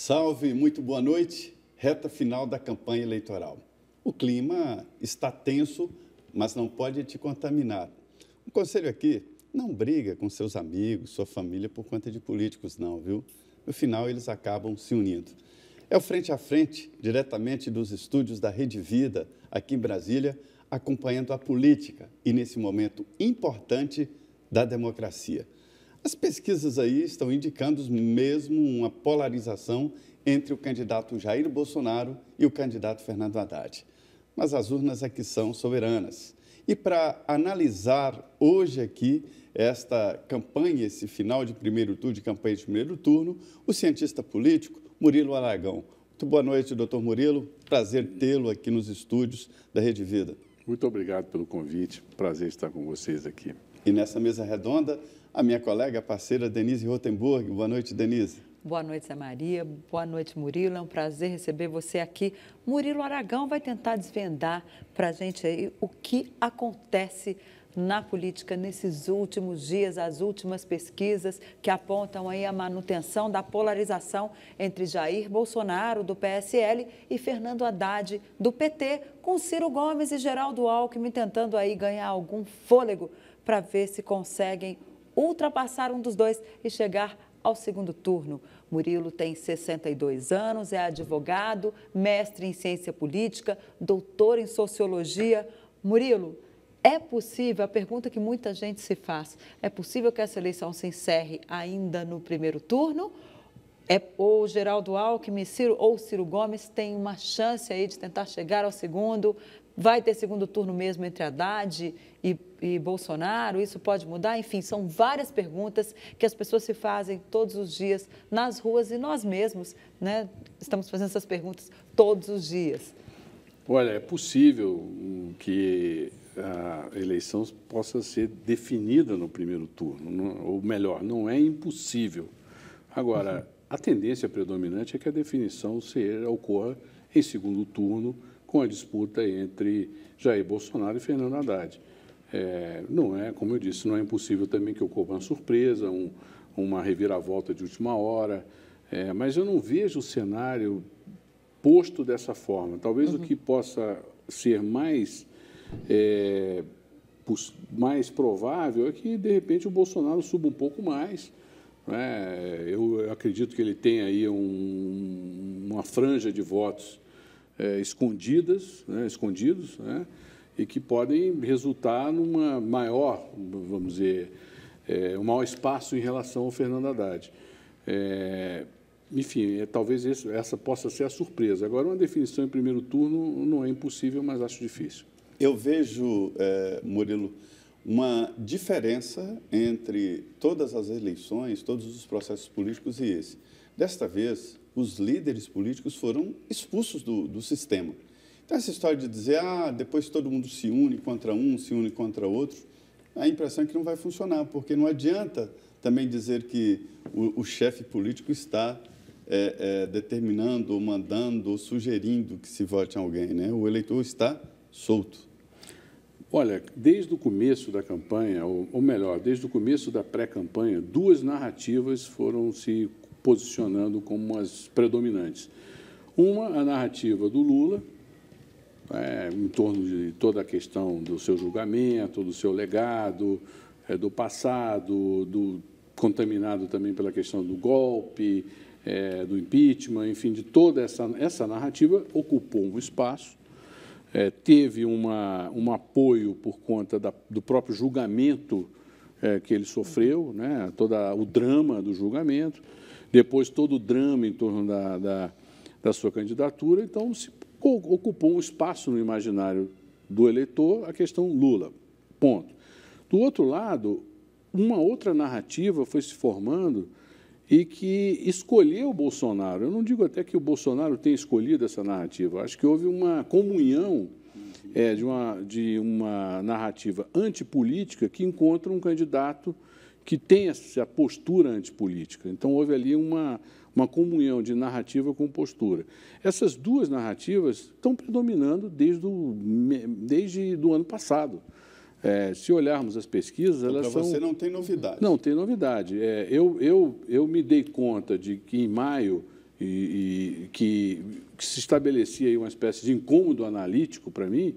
Salve, muito boa noite. Reta final da campanha eleitoral. O clima está tenso, mas não pode te contaminar. Um conselho aqui, não briga com seus amigos, sua família por conta de políticos não, viu? No final, eles acabam se unindo. É o Frente a Frente, diretamente dos estúdios da Rede Vida, aqui em Brasília, acompanhando a política e nesse momento importante da democracia. As pesquisas aí estão indicando mesmo uma polarização entre o candidato Jair Bolsonaro e o candidato Fernando Haddad. Mas as urnas aqui são soberanas. E para analisar hoje aqui esta campanha, esse final de primeiro turno, de campanha de primeiro turno, o cientista político Murilo Aragão. Muito boa noite, doutor Murilo. Prazer tê-lo aqui nos estúdios da Rede Vida. Muito obrigado pelo convite. Prazer estar com vocês aqui. E nessa mesa redonda, a minha colega, parceira Denise Rotenburg. Boa noite, Denise. Boa noite, Zé Maria. Boa noite, Murilo. É um prazer receber você aqui. Murilo Aragão vai tentar desvendar para a gente aí o que acontece na política nesses últimos dias, as últimas pesquisas que apontam aí a manutenção da polarização entre Jair Bolsonaro, do PSL, e Fernando Haddad, do PT, com Ciro Gomes e Geraldo Alckmin tentando aí ganhar algum fôlego para ver se conseguem ultrapassar um dos dois e chegar ao segundo turno. Murilo tem 62 anos, é advogado, mestre em ciência política, doutor em sociologia. Murilo, é possível, a pergunta que muita gente se faz, é possível que essa eleição se encerre ainda no primeiro turno? Ou Geraldo Alckmin, Ciro Gomes tem uma chance aí de tentar chegar ao segundo? Vai ter segundo turno mesmo entre Haddad e Bolsonaro? Isso pode mudar? Enfim, são várias perguntas que as pessoas se fazem todos os dias nas ruas e nós mesmos, né, estamos fazendo essas perguntas todos os dias. Olha, é possível que a eleição possa ser definida no primeiro turno, ou melhor, não é impossível. Agora, a tendência predominante é que a definição ocorra em segundo turno, com a disputa entre Jair Bolsonaro e Fernando Haddad. Não é, como eu disse, não é impossível também que ocorra uma surpresa, uma reviravolta de última hora, mas eu não vejo o cenário posto dessa forma. Talvez o que possa ser mais provável é que, de repente, o Bolsonaro suba um pouco mais. Eu acredito que ele tem aí uma franja de votos escondidos, e que podem resultar numa maior, vamos dizer, um maior espaço em relação ao Fernando Haddad. Enfim, talvez essa possa ser a surpresa. Agora, uma definição em primeiro turno não é impossível, mas acho difícil. Eu vejo, Murilo, uma diferença entre todas as eleições, todos os processos políticos e esse. Desta vez, os líderes políticos foram expulsos do sistema. Então, essa história de dizer, depois todo mundo se une contra um, se une contra outro, a impressão é que não vai funcionar, porque não adianta também dizer que o chefe político está determinando, ou mandando, ou sugerindo que se vote em alguém, né? O eleitor está solto. Olha, desde o começo da campanha, ou melhor, desde o começo da pré-campanha, duas narrativas foram se posicionando como as predominantes. Uma, a narrativa do Lula, em torno de toda a questão do seu julgamento, do seu legado, do passado, contaminado também pela questão do golpe, do impeachment, enfim, de toda essa narrativa ocupou um espaço, teve um apoio por conta do próprio julgamento que ele sofreu, né, todo o drama do julgamento, depois todo o drama em torno da sua candidatura, então se ocupou um espaço no imaginário do eleitor a questão Lula, ponto. Do outro lado, uma outra narrativa foi se formando e que escolheu o Bolsonaro. Eu não digo até que o Bolsonaro tenha escolhido essa narrativa, acho que houve uma comunhão de uma narrativa antipolítica que encontra um candidato que tem essa postura antipolítica. Então, houve ali uma comunhão de narrativa com postura. Essas duas narrativas estão predominando desde o ano passado. Se olharmos as pesquisas, elas são... Para você não tem novidade. Não tem novidade. Eu me dei conta de que em maio e que se estabelecia aí uma espécie de incômodo analítico para mim,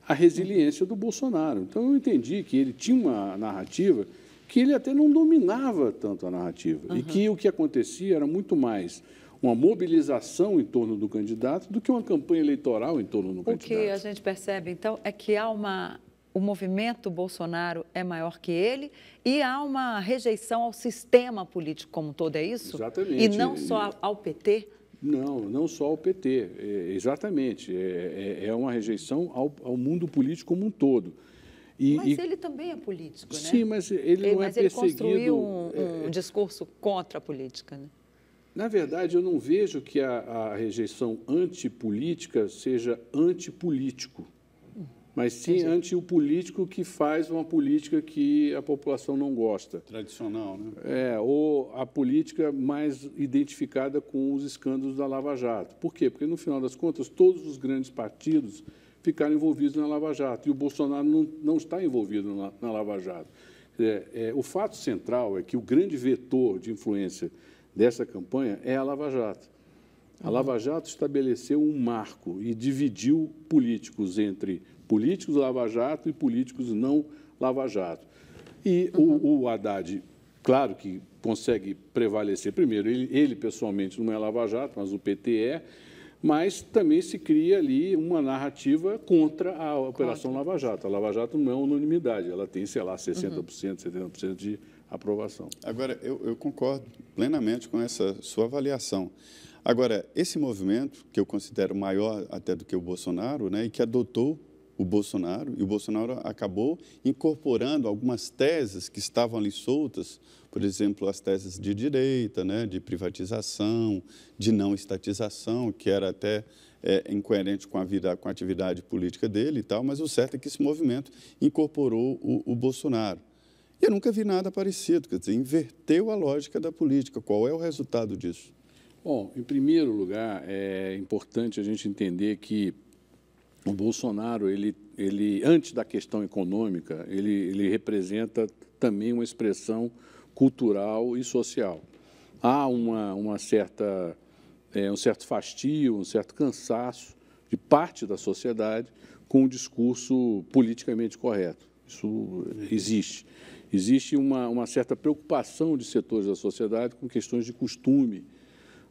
a resiliência do Bolsonaro. Então, eu entendi que ele tinha uma narrativa que ele até não dominava tanto a narrativa, e que o que acontecia era muito mais uma mobilização em torno do candidato do que uma campanha eleitoral em torno do candidato. O que a gente percebe, então, é que o movimento Bolsonaro é maior que ele e há uma rejeição ao sistema político como um todo, é isso? Exatamente. E não só ao PT? Não só ao PT, exatamente. É uma rejeição ao mundo político como um todo. Mas ele também é político, né? Sim, mas ele não é perseguido... Mas ele construiu um discurso contra a política, né? Na verdade, eu não vejo que a rejeição antipolítica seja antipolítico, mas sim anti o político que faz uma política que a população não gosta. Tradicional, né? Ou a política mais identificada com os escândalos da Lava Jato. Por quê? Porque, no final das contas, todos os grandes partidos ficaram envolvidos na Lava Jato, e o Bolsonaro não está envolvido na Lava Jato. O fato central é que o grande vetor de influência dessa campanha é a Lava Jato. A Lava Jato estabeleceu um marco e dividiu políticos entre políticos Lava Jato e políticos não Lava Jato. E o Haddad, claro que consegue prevalecer. Primeiro, ele pessoalmente não é Lava Jato, mas o PT é, mas também se cria ali uma narrativa contra a Operação Lava Jato. A Lava Jato não é unanimidade, ela tem, sei lá, 60%, 70% de aprovação. Agora, eu concordo plenamente com essa sua avaliação. Agora, esse movimento, que eu considero maior até do que o Bolsonaro, né, e que adotou o Bolsonaro, e o Bolsonaro acabou incorporando algumas teses que estavam ali soltas, por exemplo, as teses de direita, né, de privatização, de não estatização, que era até incoerente com a atividade política dele e tal, mas o certo é que esse movimento incorporou o Bolsonaro. E eu nunca vi nada parecido, quer dizer, inverteu a lógica da política. Qual é o resultado disso? Bom, em primeiro lugar, é importante a gente entender que o Bolsonaro, ele antes da questão econômica, ele representa também uma expressão cultural e social. Há um certo fastio, um certo cansaço de parte da sociedade com o discurso politicamente correto. Isso existe. Existe uma certa preocupação de setores da sociedade com questões de costume,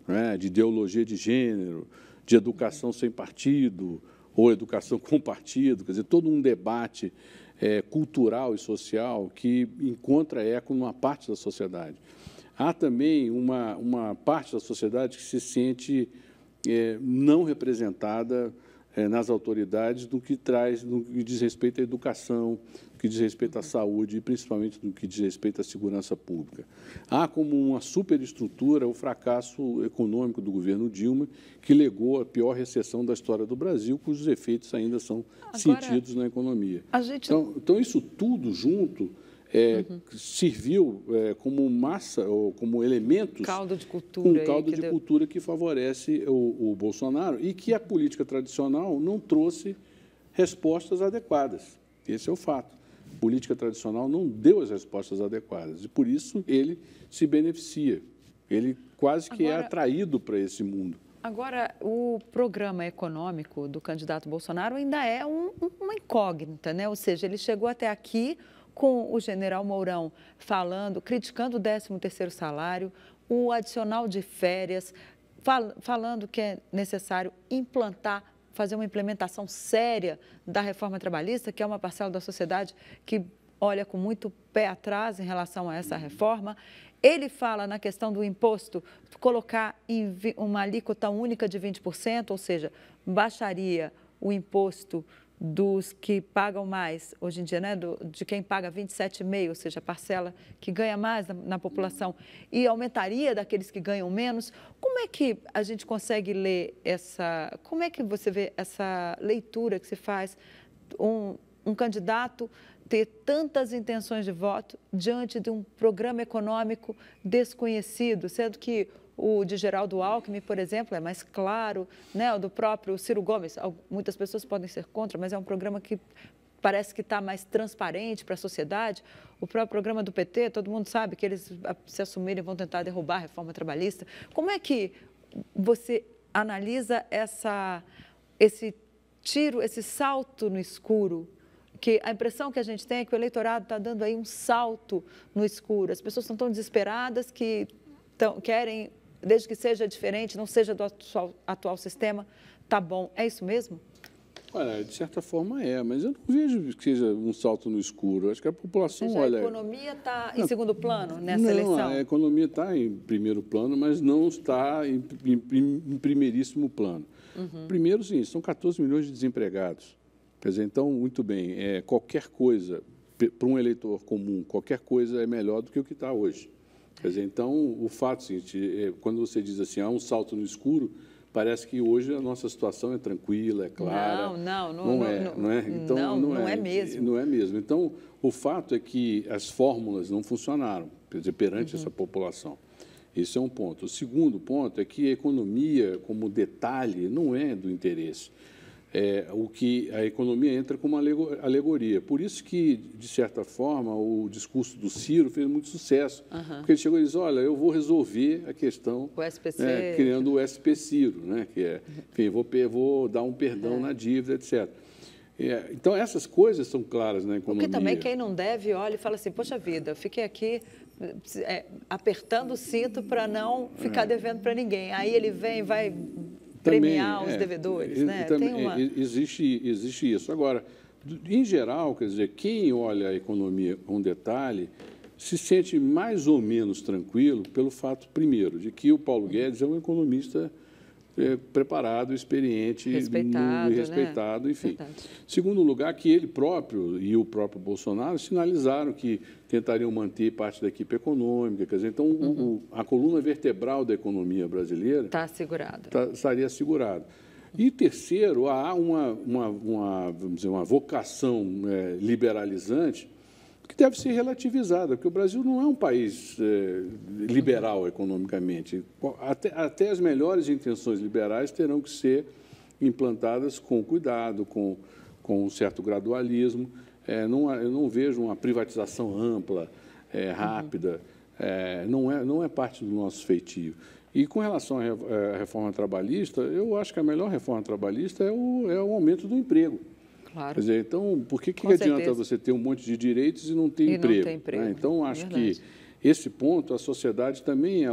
né, de ideologia de gênero, de educação sem partido ou educação com partido, quer dizer, todo um debate cultural e social que encontra eco numa parte da sociedade. Há também uma parte da sociedade que se sente não representada nas autoridades no que diz respeito à educação, no que diz respeito à saúde e principalmente no que diz respeito à segurança pública. Há como uma superestrutura o fracasso econômico do governo Dilma, que legou a pior recessão da história do Brasil, cujos efeitos ainda são sentidos na economia. Então, isso tudo junto serviu como massa, ou como elementos, caldo de cultura, de cultura que favorece o Bolsonaro e que a política tradicional não trouxe respostas adequadas. Esse é o fato. A política tradicional não deu as respostas adequadas e, por isso, ele se beneficia. Ele quase que é atraído para esse mundo. Agora, o programa econômico do candidato Bolsonaro ainda é uma incógnita, né? Ou seja, ele chegou até aqui com o general Mourão criticando o 13º salário, o adicional de férias, falando que é necessário fazer uma implementação séria da reforma trabalhista, que é uma parcela da sociedade que olha com muito pé atrás em relação a essa reforma. Ele fala na questão do imposto, colocar uma alíquota única de 20%, ou seja, baixaria o imposto dos que pagam mais, hoje em dia, né, de quem paga 27,5%, ou seja, a parcela que ganha mais na população, e aumentaria daqueles que ganham menos. Como é que a gente consegue ler como é que você vê essa leitura que se faz, um candidato ter tantas intenções de voto diante de um programa econômico desconhecido, sendo que o de Geraldo Alckmin, por exemplo, é mais claro, né? O do próprio Ciro Gomes, muitas pessoas podem ser contra, mas é um programa que parece que está mais transparente para a sociedade. O próprio programa do PT, todo mundo sabe que eles, se assumirem, vão tentar derrubar a reforma trabalhista. Como é que você analisa esse tiro, esse salto no escuro, que a impressão que a gente tem é que o eleitorado está dando aí um salto no escuro. As pessoas estão tão desesperadas que querem, desde que seja diferente, não seja do atual sistema, tá bom. É isso mesmo? Olha, de certa forma mas eu não vejo que seja um salto no escuro. Acho que a população, olha... A economia está em segundo plano nessa eleição? Não, a economia está em primeiro plano, mas não está em primeiríssimo plano. Primeiro, sim, são 14 milhões de desempregados. Quer dizer, então, muito bem, qualquer coisa, para um eleitor comum, qualquer coisa é melhor do que o que está hoje. Quer dizer, então, o fato, seguinte, quando você diz assim, há um salto no escuro, parece que hoje a nossa situação é tranquila, é clara. Não é. Então, não é mesmo. Não é mesmo. Então, o fato é que as fórmulas não funcionaram, quer dizer, perante essa população. Esse é um ponto. O segundo ponto é que a economia, como detalhe, não é do interesse. O que a economia entra como alegoria. Por isso que, de certa forma, o discurso do Ciro fez muito sucesso. Porque ele chegou e disse, olha, eu vou resolver a questão o SPC, criando o SP Ciro, né? Que é, enfim, vou dar um perdão na dívida, etc. Então, essas coisas são claras na economia. Porque também quem não deve, olha e fala assim, poxa vida, eu fiquei aqui apertando o cinto para não ficar devendo para ninguém. Aí ele vem, vai... premiar os devedores, né? Existe isso. Agora, em geral, quer dizer, quem olha a economia com detalhe se sente mais ou menos tranquilo pelo fato, primeiro, de que o Paulo Guedes é um economista preparado, experiente, respeitado, né? Enfim. Verdade. Segundo lugar, que ele próprio e o próprio Bolsonaro sinalizaram que tentariam manter parte da equipe econômica. Quer dizer, então, a coluna vertebral da economia brasileira estaria assegurada. E terceiro, há vamos dizer, uma vocação liberalizante que deve ser relativizada, porque o Brasil não é um país liberal economicamente. Até as melhores intenções liberais terão que ser implantadas com cuidado, com um certo gradualismo. Eu não vejo uma privatização ampla, rápida, não é parte do nosso feitio. E com relação à reforma trabalhista, eu acho que a melhor reforma trabalhista é o aumento do emprego. Claro. Quer dizer, então, por que adianta você ter um monte de direitos e não ter emprego? Não tem emprego. Né? Então, acho que esse ponto, a sociedade também,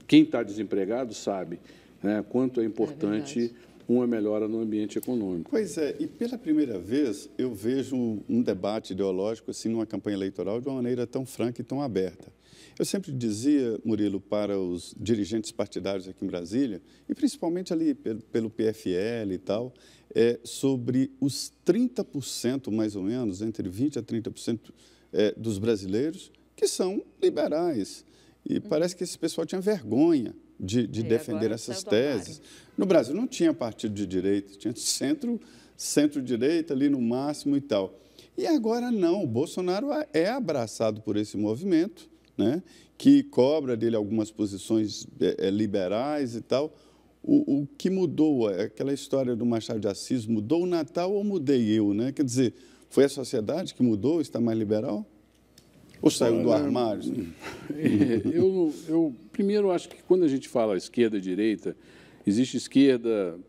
quem está desempregado sabe, né, quanto é importante uma melhora no ambiente econômico. Pois é, e pela primeira vez eu vejo um debate ideológico assim numa campanha eleitoral de uma maneira tão franca e tão aberta. Eu sempre dizia, Murilo, para os dirigentes partidários aqui em Brasília, e principalmente ali pelo PFL e tal, sobre os 30%, mais ou menos, entre 20% a 30% dos brasileiros, que são liberais. E parece que esse pessoal tinha vergonha de defender essas teses. No Brasil não tinha partido de direita, tinha centro-direita ali no máximo e tal. E agora não, o Bolsonaro é abraçado por esse movimento, né, que cobra dele algumas posições liberais e tal. O que mudou, aquela história do Machado de Assis, mudou o Natal ou mudei eu, né? Quer dizer, foi a sociedade que mudou, está mais liberal? Ou saiu do armário? Eu primeiro acho que quando a gente fala esquerda e direita, existe esquerda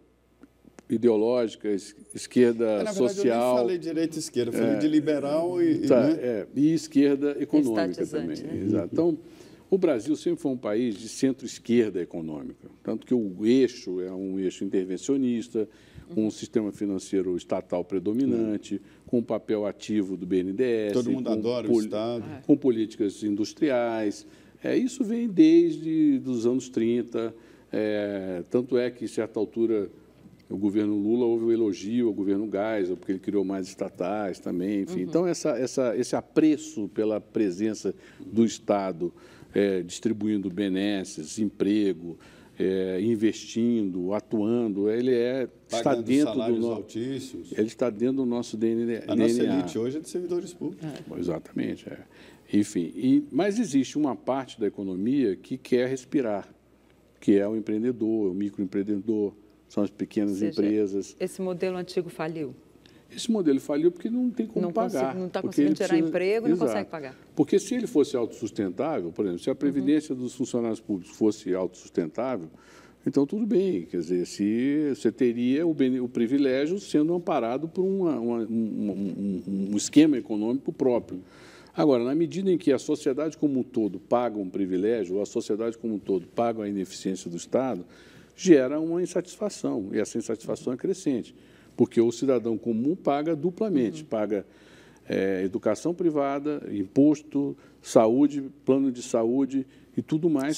ideológica, esquerda na verdade, social. Eu nem falei direita e esquerda, falei de liberal e esquerda econômica também. Né? Exato. Então, o Brasil sempre foi um país de centro-esquerda econômica, tanto que o eixo é um eixo intervencionista, com um sistema financeiro estatal predominante, com o papel ativo do BNDES. Todo mundo adora o Estado. Com políticas industriais. Isso vem desde os anos 30, tanto é que, em certa altura, o governo Lula houve um elogio ao governo Geisel, porque ele criou mais estatais também, enfim. Então, esse apreço pela presença do Estado, distribuindo benesses, emprego, investindo, atuando, ele está dentro do nosso DNA. A nossa elite hoje é de servidores públicos. Exatamente. Enfim, mas existe uma parte da economia que quer respirar, que é o empreendedor, o microempreendedor, são as pequenas empresas. Esse modelo antigo faliu? Esse modelo faliu porque não tem como pagar. Não está conseguindo gerar emprego e não consegue pagar. Porque se ele fosse autossustentável, por exemplo, se a previdência dos funcionários públicos fosse autossustentável, Então, tudo bem, quer dizer, se você teria o privilégio sendo amparado por um esquema econômico próprio. Agora, na medida em que a sociedade como um todo paga um privilégio, ou a sociedade como um todo paga a ineficiência do Estado, gera uma insatisfação, e essa insatisfação é crescente, porque o cidadão comum paga duplamente, paga educação privada, imposto, saúde, plano de saúde e tudo mais,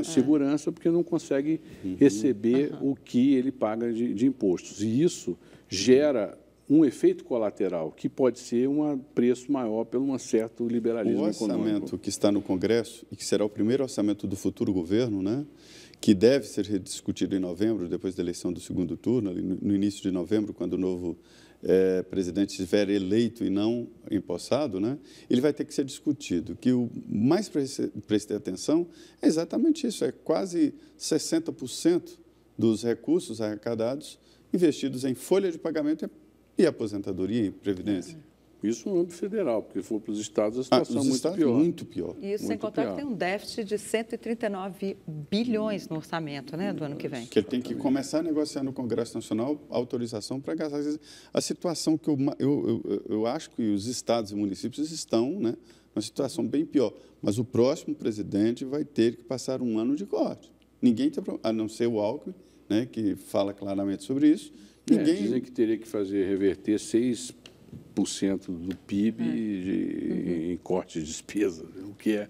segurança, porque não consegue receber o que ele paga de impostos. E isso gera um efeito colateral, que pode ser um preço maior pelo um certo liberalismo econômico. O orçamento que está no Congresso, e que será o primeiro orçamento do futuro governo, né, que deve ser rediscutido em novembro, depois da eleição do segundo turno, ali no início de novembro, quando o novo presidente estiver eleito e não empossado, né, ele vai ter que ser discutido. Que o mais prestei atenção é exatamente isso, é quase 60% dos recursos arrecadados investidos em folha de pagamento e aposentadoria e previdência. Isso no âmbito federal, porque se for para os estados, a situação é muito pior. E isso sem contar que tem um déficit de 139 bilhões no orçamento, né, do ano que vem. Que ele tem que começar a negociar no Congresso Nacional autorização para gastar. A situação que eu acho que os estados e municípios estão, né, numa situação bem pior. Mas o próximo presidente vai ter que passar um ano de corte. Ninguém, a não ser o Alckmin, né, que fala claramente sobre isso. Dizem que teria que reverter 6% do PIB em corte de despesa, o que é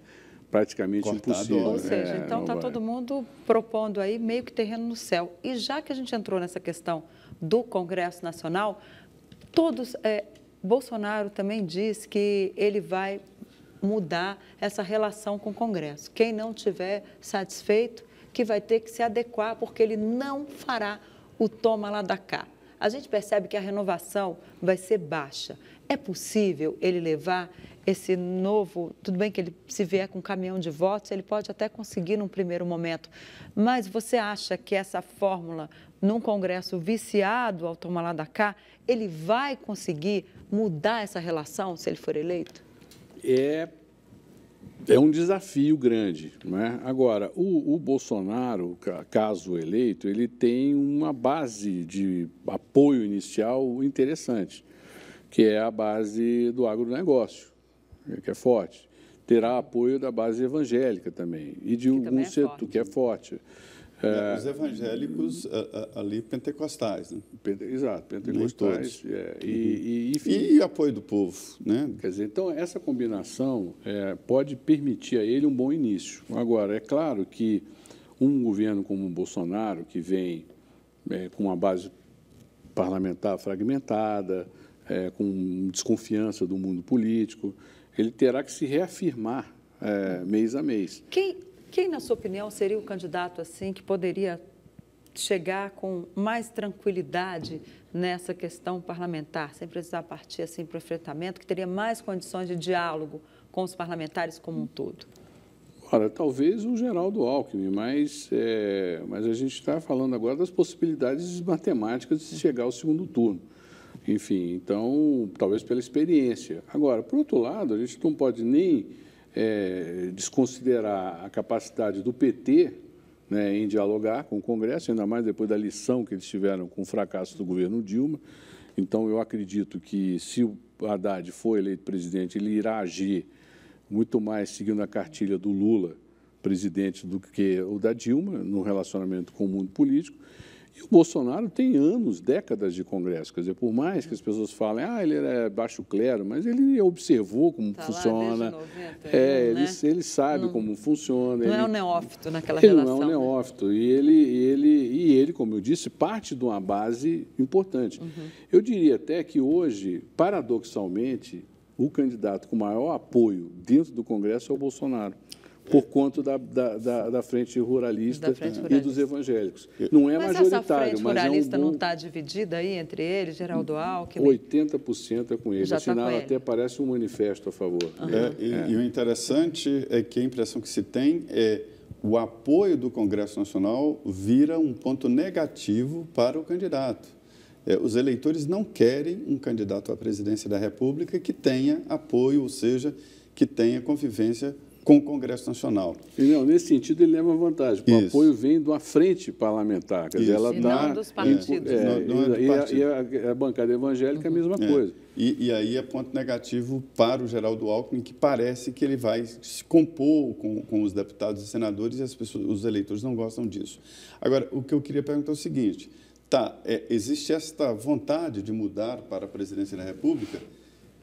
praticamente impossível. Ou seja, então está todo mundo propondo aí meio que terreno no céu. E já que a gente entrou nessa questão do Congresso Nacional, Bolsonaro também diz que ele vai mudar essa relação com o Congresso. Quem não estiver satisfeito, que vai ter que se adequar, porque ele não fará o toma lá da cá. A gente percebe que a renovação vai ser baixa. É possível ele levar esse novo... Tudo bem que ele, se vier com um caminhão de votos, ele pode até conseguir num primeiro momento. Mas você acha que essa fórmula, num Congresso viciado ao toma lá da cá, ele vai conseguir mudar essa relação se ele for eleito? É um desafio grande, não é? Agora, o Bolsonaro, caso eleito, ele tem uma base de apoio inicial interessante, que é a base do agronegócio, que é forte. Terá apoio da base evangélica também, e de algum setor que é forte. Os evangélicos ali pentecostais, né? Exato, pentecostais. Enfim. E apoio do povo, né? Quer dizer, então, essa combinação pode permitir a ele um bom início. Agora, é claro que um governo como o Bolsonaro, que vem com uma base parlamentar fragmentada, com desconfiança do mundo político, ele terá que se reafirmar mês a mês. Quem, na sua opinião, seria o candidato assim que poderia chegar com mais tranquilidade nessa questão parlamentar, sem precisar partir assim para o enfrentamento, que teria mais condições de diálogo com os parlamentares como um todo? Ora, talvez o Geraldo Alckmin, mas a gente está falando agora das possibilidades matemáticas de chegar ao segundo turno. Enfim, então, talvez pela experiência. Agora, por outro lado, a gente não pode nem desconsiderar a capacidade do PT, né, em dialogar com o Congresso, ainda mais depois da lição que eles tiveram com o fracasso do governo Dilma. Então, eu acredito que, se o Haddad for eleito presidente, ele irá agir muito mais seguindo a cartilha do Lula, presidente, do que o da Dilma, no relacionamento com o mundo político. E o Bolsonaro tem anos, décadas de Congresso. Quer dizer, por mais que as pessoas falem, ele é baixo clero, mas ele observou como funciona. Lá desde 90, ele sabe como funciona. Não é um neófito naquela relação. Ele não é um neófito. E ele, como eu disse, parte de uma base importante. Eu diria até que hoje, paradoxalmente, o candidato com maior apoio dentro do Congresso é o Bolsonaro, por conta da frente ruralista e dos evangélicos. Não é majoritário, essa frente ruralista mas não está dividida aí entre eles, Geraldo Alckmin? 80% é com ele. Assinaram até, parece um manifesto a favor. E o interessante é que a impressão que se tem é o apoio do Congresso Nacional vira um ponto negativo para o candidato. Os eleitores não querem um candidato à presidência da República que tenha apoio, ou seja, que tenha convivência com o Congresso Nacional. E não, nesse sentido, ele leva vantagem, porque o apoio vem de uma frente parlamentar, quer dizer, ela não dos partidos. E a bancada evangélica é a mesma coisa. E aí é ponto negativo para o Geraldo Alckmin, que parece que ele vai se compor com os deputados e senadores, e os eleitores não gostam disso. Agora, o que eu queria perguntar é o seguinte, existe esta vontade de mudar para a presidência da República,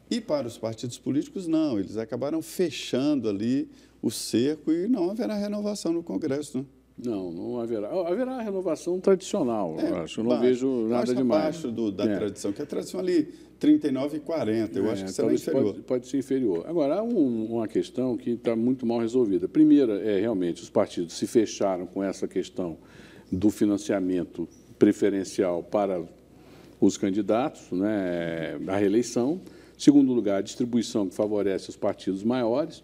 e para os partidos políticos, não. Eles acabaram fechando ali o cerco e não haverá renovação no Congresso, né? Não haverá. Haverá renovação tradicional, eu acho. Eu não vejo nada demais. Abaixo da tradição, que é a tradição ali 39 e 40. Eu acho que será inferior. Pode ser inferior. Agora, há uma questão que está muito mal resolvida. A primeira realmente, os partidos se fecharam com essa questão do financiamento preferencial para os candidatos, né, à reeleição. Segundo lugar, a distribuição que favorece os partidos maiores.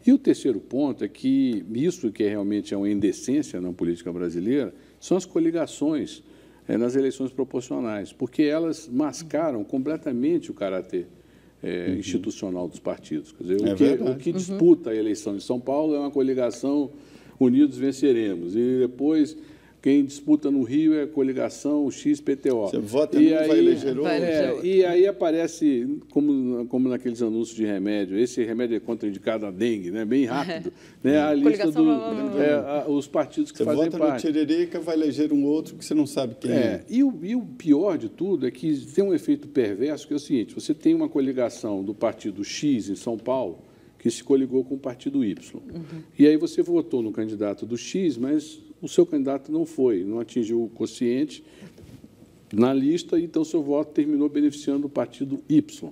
E o terceiro ponto é que isso que realmente é uma indecência na política brasileira são as coligações nas eleições proporcionais, porque elas mascaram completamente o caráter institucional dos partidos. Quer dizer, o que disputa a eleição em São Paulo é uma coligação Unidos Venceremos, e depois quem disputa no Rio é a coligação XPTO. Você vota e aí vai eleger outro. E aí aparece, como naqueles anúncios de remédio, esse remédio é contraindicado a dengue, né? Bem rápido. Né? A lista os partidos que fazem parte. Você vota no Tiririca, vai eleger um outro que você não sabe quem é. E o pior de tudo é que tem um efeito perverso, que é o seguinte, você tem uma coligação do partido X em São Paulo, que se coligou com o partido Y. E aí você votou no candidato do X, mas o seu candidato não atingiu o quociente na lista, então seu voto terminou beneficiando o partido Y.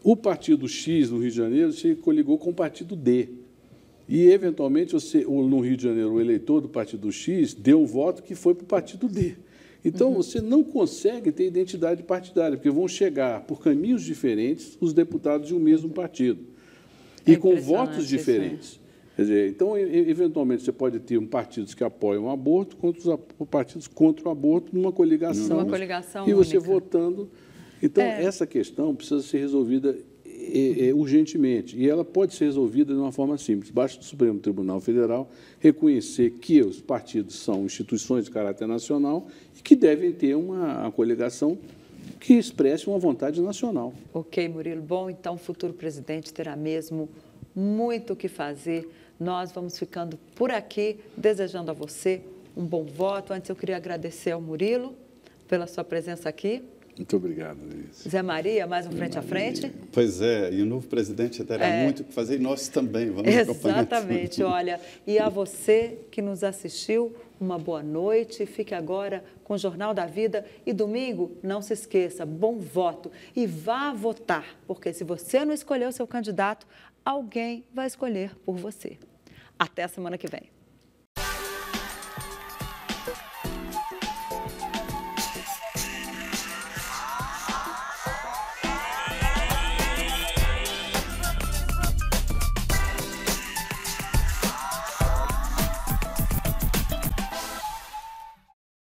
O partido X, no Rio de Janeiro, se coligou com o partido D. E, eventualmente, no Rio de Janeiro, o eleitor do partido X deu um voto que foi para o partido D. Então, você não consegue ter identidade partidária, porque vão chegar, por caminhos diferentes, os deputados de um mesmo partido. E com votos diferentes. Quer dizer, então, eventualmente, você pode ter partidos que apoiam o aborto contra os partidos contra o aborto numa coligação. Uma coligação e você única. Votando. Então, essa questão precisa ser resolvida urgentemente. E ela pode ser resolvida de uma forma simples. Basta o Supremo Tribunal Federal reconhecer que os partidos são instituições de caráter nacional e que devem ter uma coligação que expresse uma vontade nacional. Ok, Murilo. Bom, então o futuro presidente terá mesmo muito o que fazer. Nós vamos ficando por aqui, desejando a você um bom voto. Antes, eu queria agradecer ao Murilo pela sua presença aqui. Muito obrigado, Denise. Zé Maria, mais um Frente a Frente. Pois é, e o novo presidente terá muito o que fazer e nós também vamos acompanhar. Exatamente, olha. E a você que nos assistiu, uma boa noite. Fique agora com o Jornal da Vida. E domingo, não se esqueça, bom voto. E vá votar, porque se você não escolher o seu candidato, alguém vai escolher por você. Até a semana que vem.